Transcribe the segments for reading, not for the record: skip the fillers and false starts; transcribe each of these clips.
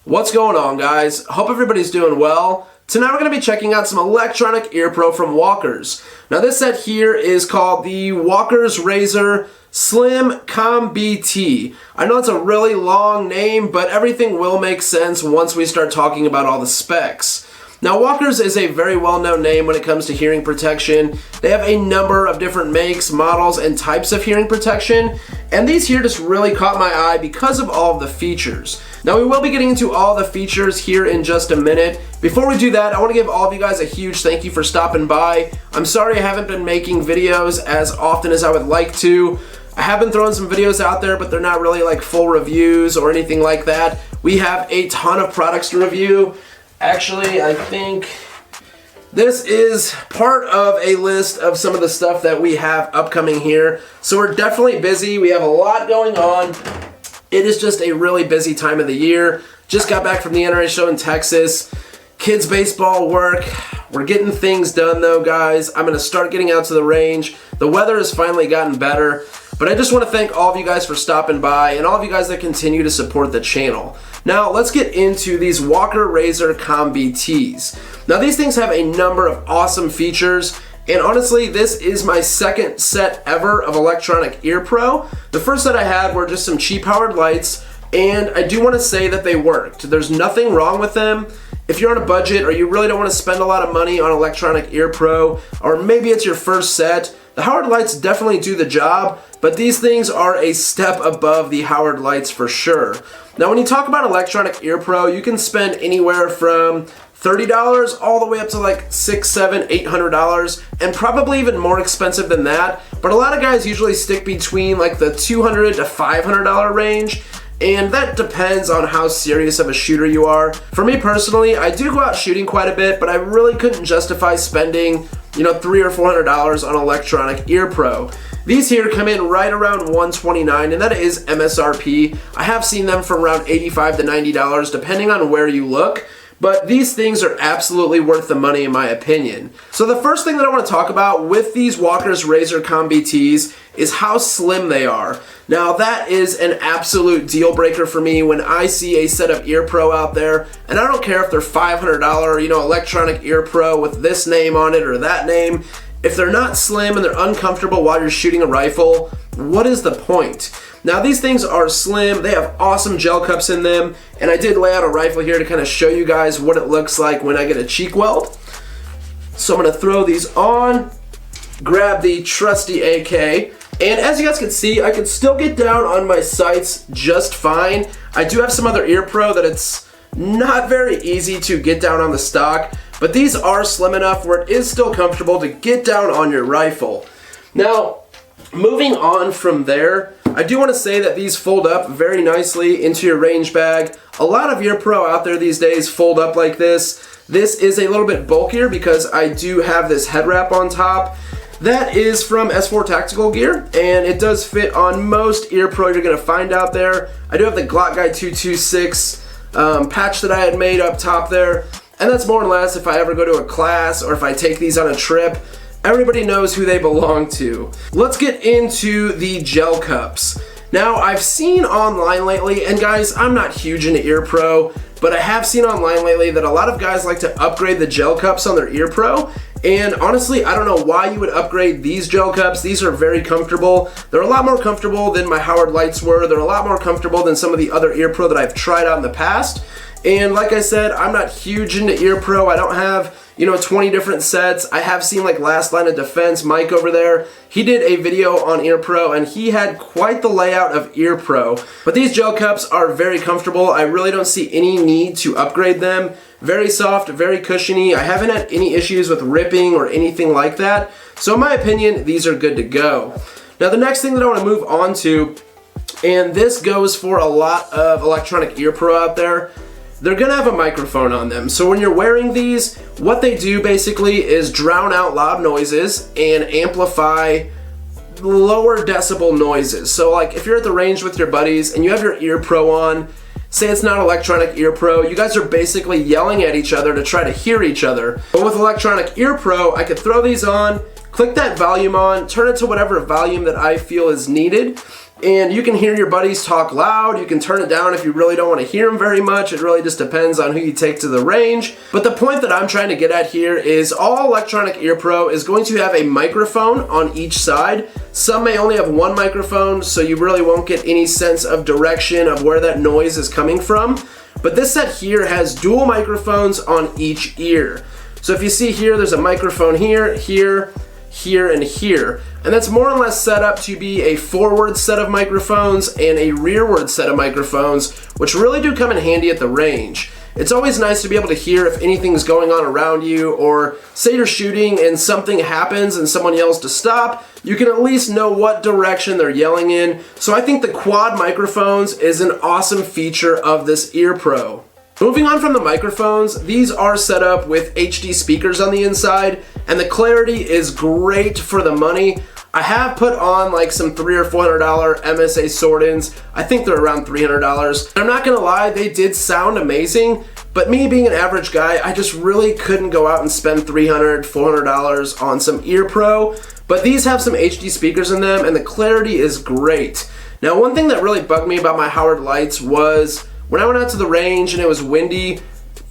What's going on, guys? Hope everybody's doing well. Tonight we're going to be checking out some electronic ear pro from Walkers. Now this set here is called the Walkers Razor Slim Comm BT. I know it's a really long name, but everything will make sense once we start talking about all the specs. Now Walkers is a very well-known name when it comes to hearing protection. They have a number of different makes, models, and types of hearing protection, and these here just really caught my eye because of all of the features. Now we will be getting into all the features here in just a minute. Before we do that, I want to give all of you guys a huge thank you for stopping by. I'm sorry I haven't been making videos as often as I would like to. I have been throwing some videos out there, but they're not really like full reviews or anything like that. We have a ton of products to review. Actually, I think this is part of a list of some of the stuff that we have upcoming here. So we're definitely busy. We have a lot going on. It is just a really busy time of the year. Just got back from the NRA show in Texas. Kids baseball work. We're getting things done though, guys. I'm going to start getting out to the range. The weather has finally gotten better. But I just want to thank all of you guys for stopping by and all of you guys that continue to support the channel. Now let's get into these Walker Razor Comm BTs. Now these things have a number of awesome features, and honestly this is my second set ever of electronic ear pro. The first set I had were just some cheap powered lights, and I do want to say that they worked. There's nothing wrong with them. If you're on a budget or you really don't want to spend a lot of money on electronic ear pro, or maybe it's your first set, the Howard lights definitely do the job, but these things are a step above the Howard lights for sure. Now when you talk about electronic ear pro, you can spend anywhere from $30 all the way up to like $600, $700, $800, and probably even more expensive than that. But a lot of guys usually stick between like the $200 to $500 range. And that depends on how serious of a shooter you are. For me personally, I do go out shooting quite a bit, but I really couldn't justify spending, $300 or $400 on electronic ear pro. These here come in right around $129, and that is MSRP. I have seen them from around $85 to $90, depending on where you look. But these things are absolutely worth the money in my opinion. So the first thing that I want to talk about with these Walkers Razor Comm BTs is how slim they are. Now that is an absolute deal breaker for me when I see a set of ear pro out there, and I don't care if they're $500, electronic ear pro with this name on it or that name. If they're not slim and they're uncomfortable while you're shooting a rifle, what is the point? Now these things are slim, they have awesome gel cups in them, and I did lay out a rifle here to kind of show you guys what it looks like when I get a cheek weld. So I'm going to throw these on, grab the trusty AK, and as you guys can see, I can still get down on my sights just fine. I do have some other ear pro that it's not very easy to get down on the stock, but these are slim enough where it is still comfortable to get down on your rifle. Now, moving on from there, I do want to say that these fold up very nicely into your range bag. A lot of ear pro out there these days fold up like this. This is a little bit bulkier because I do have this head wrap on top. That is from S4 Tactical Gear, and it does fit on most ear pro you're going to find out there. I do have the Glock Guy 226 patch that I had made up top there, and that's more or less if I ever go to a class or if I take these on a trip. Everybody knows who they belong to. Let's get into the gel cups. Now, I've seen online lately, and guys, I'm not huge into ear pro, but I have seen online lately that a lot of guys like to upgrade the gel cups on their ear pro. And honestly, I don't know why you would upgrade these gel cups. These are very comfortable. They're a lot more comfortable than my Howard lights were. They're a lot more comfortable than some of the other ear pro that I've tried out in the past. And like I said, I'm not huge into ear pro. I don't have 20 different sets. I have seen like Last Line of Defense, Mike over there. He did a video on ear pro and he had quite the layout of ear pro. But these gel cups are very comfortable. I really don't see any need to upgrade them. Very soft, very cushiony. I haven't had any issues with ripping or anything like that. So in my opinion, these are good to go. Now the next thing that I want to move on to, and this goes for a lot of electronic ear pro out there, they're gonna have a microphone on them. So when you're wearing these, what they do basically is drown out loud noises and amplify lower decibel noises. So like if you're at the range with your buddies and you have your ear pro on, say it's not electronic ear pro, you guys are basically yelling at each other to try to hear each other. But with electronic ear pro, I could throw these on, click that volume on, turn it to whatever volume that I feel is needed, and you can hear your buddies talk loud. You can turn it down if you really don't want to hear them very much. It really just depends on who you take to the range. But the point that I'm trying to get at here is all electronic ear pro is going to have a microphone on each side. Some may only have one microphone, so you really won't get any sense of direction of where that noise is coming from. But this set here has dual microphones on each ear. So if you see here, there's a microphone here, here, here, and here. And that's more or less set up to be a forward set of microphones and a rearward set of microphones, which really do come in handy at the range. It's always nice to be able to hear if anything's going on around you, or say you're shooting and something happens and someone yells to stop, you can at least know what direction they're yelling in. So I think the quad microphones is an awesome feature of this ear pro. Moving on from the microphones, these are set up with HD speakers on the inside, and the clarity is great for the money. I have put on like some $300 or $400 MSA Sword-ins. I think they're around $300. I'm not gonna lie, they did sound amazing, but me being an average guy, I just really couldn't go out and spend $300, $400 on some ear pro. But these have some HD speakers in them, and the clarity is great. Now, one thing that really bugged me about my Howard lights was when I went out to the range and it was windy,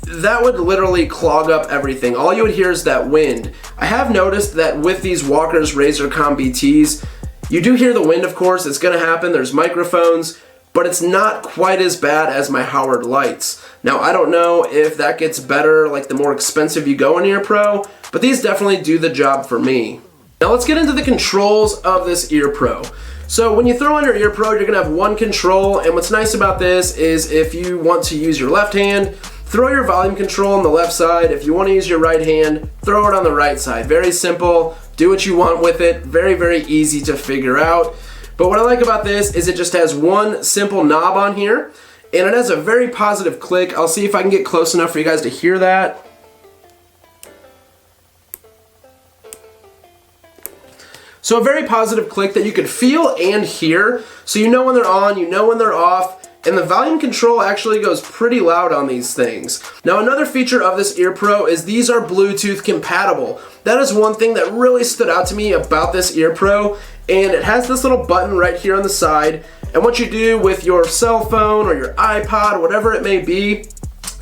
that would literally clog up everything. All you would hear is that wind. I have noticed that with these Walker's Razor Comm BTs, you do hear the wind, of course, it's gonna happen, there's microphones, but it's not quite as bad as my Howard lights. Now, I don't know if that gets better like the more expensive you go in ear pro, but these definitely do the job for me. Now let's get into the controls of this ear pro. So when you throw on your ear pro, you're gonna have one control, and what's nice about this is if you want to use your left hand, throw your volume control on the left side. If you want to use your right hand, throw it on the right side. Very simple, do what you want with it, very, very easy to figure out. But what I like about this is it just has one simple knob on here, and it has a very positive click. I'll see if I can get close enough for you guys to hear that. So a very positive click that you can feel and hear, so you know when they're on, you know when they're off, and the volume control actually goes pretty loud on these things. Now, another feature of this ear pro is these are Bluetooth compatible. That is one thing that really stood out to me about this ear pro, and it has this little button right here on the side, and what you do with your cell phone or your iPod, whatever it may be,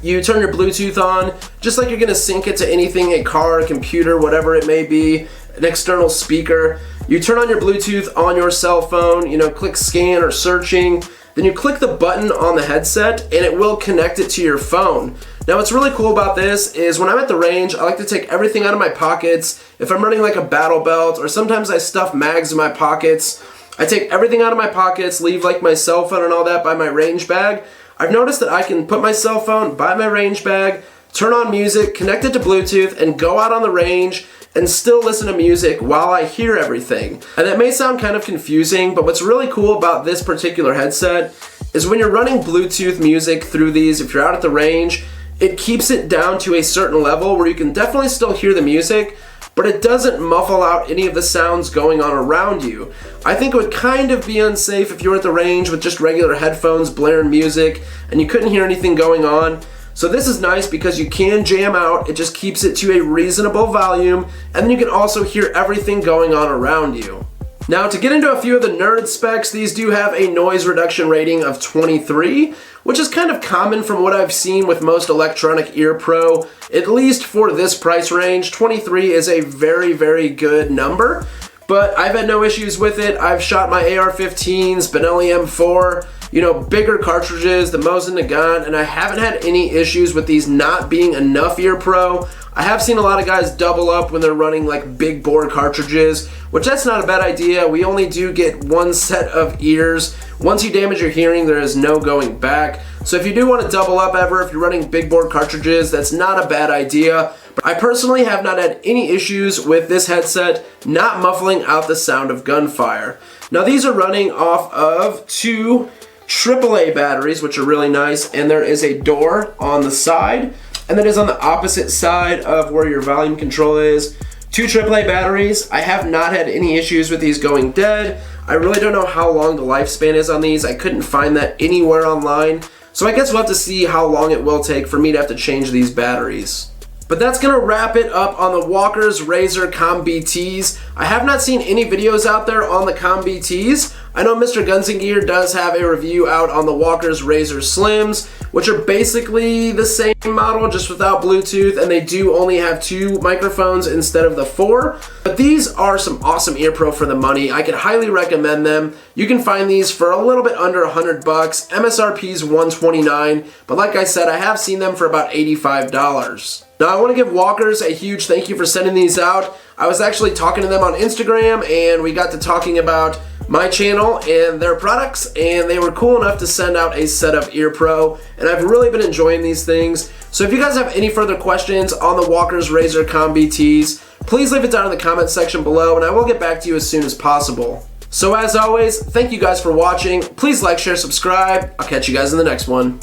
you turn your Bluetooth on, just like you're gonna sync it to anything, a car, a computer, whatever it may be, an external speaker. You turn on your Bluetooth on your cell phone, you know, click scan or searching, then you click the button on the headset and it will connect it to your phone. Now what's really cool about this is when I'm at the range, I like to take everything out of my pockets. If I'm running like a battle belt, or sometimes I stuff mags in my pockets, I take everything out of my pockets, leave like my cell phone and all that by my range bag. I've noticed that I can put my cell phone by my range bag, turn on music, connect it to Bluetooth, and go out on the range and still listen to music while I hear everything. And that may sound kind of confusing, but what's really cool about this particular headset is when you're running Bluetooth music through these, if you're out at the range, it keeps it down to a certain level where you can definitely still hear the music, but it doesn't muffle out any of the sounds going on around you. I think it would kind of be unsafe if you were at the range with just regular headphones blaring music and you couldn't hear anything going on. So this is nice because you can jam out, it just keeps it to a reasonable volume, and then you can also hear everything going on around you. Now to get into a few of the nerd specs, these do have a noise reduction rating of 23, which is kind of common from what I've seen with most electronic ear pro. At least for this price range, 23 is a very, very good number, but I've had no issues with it. I've shot my AR-15s, Benelli M4, you know, bigger cartridges, the Mosin Nagant, and I haven't had any issues with these not being enough ear pro. I have seen a lot of guys double up when they're running like big bore cartridges, which that's not a bad idea. We only do get one set of ears. Once you damage your hearing, there is no going back. So if you do want to double up ever, if you're running big bore cartridges, that's not a bad idea. But I personally have not had any issues with this headset not muffling out the sound of gunfire. Now these are running off of two AAA batteries, which are really nice, and there is a door on the side, and that is on the opposite side of where your volume control is. Two AAA batteries. I have not had any issues with these going dead. I really don't know how long the lifespan is on these. I couldn't find that anywhere online, so I guess we'll have to see how long it will take for me to have to change these batteries. But that's gonna wrap it up on the Walker's Razor Comm BTs. I have not seen any videos out there on the Comm BTs. I know Mr. Guns and Gear does have a review out on the Walker's Razor Slims, which are basically the same model, just without Bluetooth, and they do only have 2 microphones instead of the 4. But these are some awesome ear pro for the money. I could highly recommend them. You can find these for a little bit under $100. MSRP is $129, but like I said, I have seen them for about $85. Now, I want to give Walkers a huge thank you for sending these out. I was actually talking to them on Instagram, and we got to talking about my channel and their products, and they were cool enough to send out a set of ear pro, and I've really been enjoying these things. So if you guys have any further questions on the Walker's Razor Comm BTs, please leave it down in the comment section below, and I will get back to you as soon as possible. So as always, thank you guys for watching. Please like, share, subscribe. I'll catch you guys in the next one.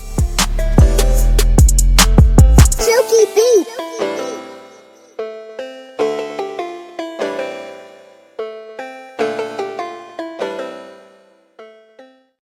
Chuki Beats.